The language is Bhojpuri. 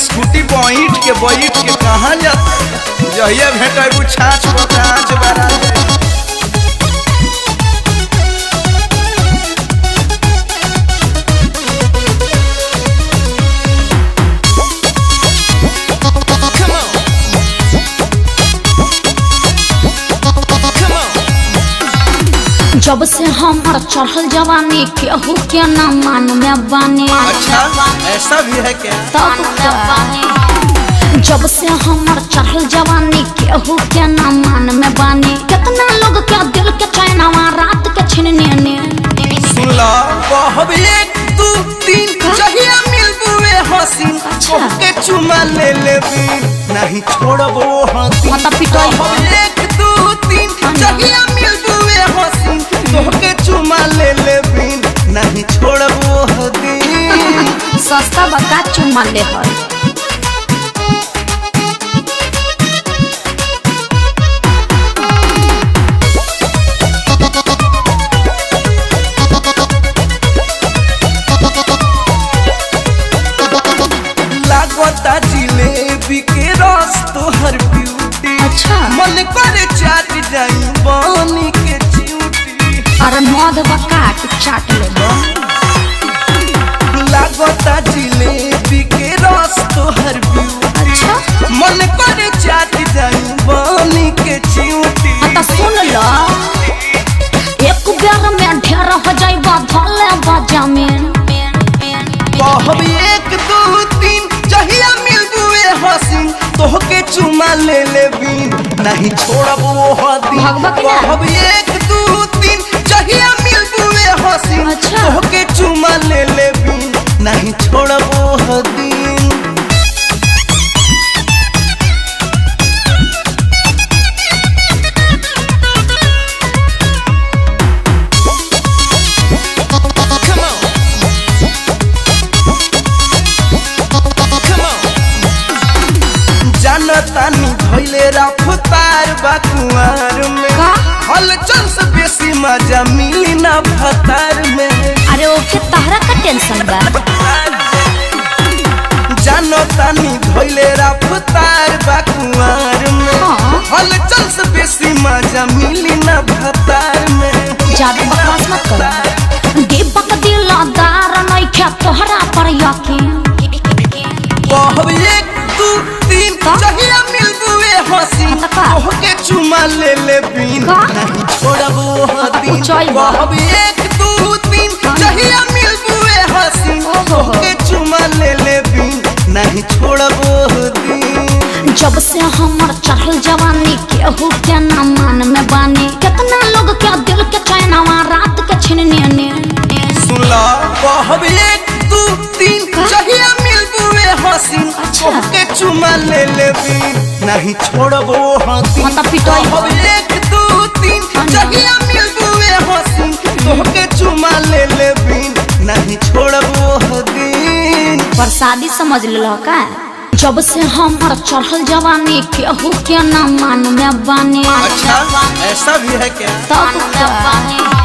स्कूटी बैठ के कहाँ जाता जहिया भेटबू छाछ पकाच बड़ा जब से हमार चढ़ल जवानी केहू के न मान में बानी। अच्छा ऐसा भी है क्या? तब जब से हमार चढ़ल जवानी केहू के न मान में बानी। कितना लोग के दिल के चैनवा रात के छिनने ने सुन ला कहब 1 2 3 जहिया मिलबुए हसीन के चुमा ले लेबी नहीं छोड़बो हसीन माता पिटाई 1 2 3 जहिया मिलबुए हसीन के चुमा ले लेबी नहीं छोड़बो हसीन सस्ता बका चुमा ले हर जिलेबी के रस तोहर ब्यूटी। अच्छा मन करे चाट जाई बानी के चिउटी। अरे मध बका चाट ले लागता जिलेबी के रस तोहर ब्यूटी। अच्छा मन करे चाट जाई बानी के चिउटी। तो सुन लो एक बेर में ढेर हो जाई धले बजा में कहब 1 2 3 जहिया मिलबुए हसीन तोहके चुमा ले लेबी नहीं छोड़बो हसीन कहब 1 2 3 जहिया मिलबुए हसीन तोहके चुमा ले लेबी नहीं छोड़बो हसीन तानी भइले रफ्तार बाकुआर में हलचल से बेसी मजा मिली ना भतार में। अरे ओके तहरा का टेंशन बा जानो तानी भइले रफ्तार बाकुआर में हलचल से बेसी मजा मिली ना भतार में। ज्यादा बकवास मत करो दीपक दिलदार नहीं क्या तोहरा पर यकीन कहब 1 2 3 जहिया मिलबुए हसीन तोहके चुमा ले लेबी नहीं छोड़बो हसीन कहब 1 2 3 जहिया मिलबुए हसीन तोहके चुमा ले लेबी नहीं छोड़बो हसीन। जब से हमार चढ़ल जवानी केहू के न मान में बानी। कितना लोग के दिल के चैनवा रात के छिनने ने सुन ला कहब 1 2 3 जहिया मिलबुए हसीन तोहके चुमा ले लेबी नहीं छोड़बो हसीन कहब 1 2 3 जहिया मिलबुए हसीन तोहके चुमा ले लेबी नहीं छोड़बो हसीन। प्रसादी समझ लो का जब से हमार चढ़ल जवानी केहू के न मान में बानी। अच्छा ऐसा भी है क्या? तब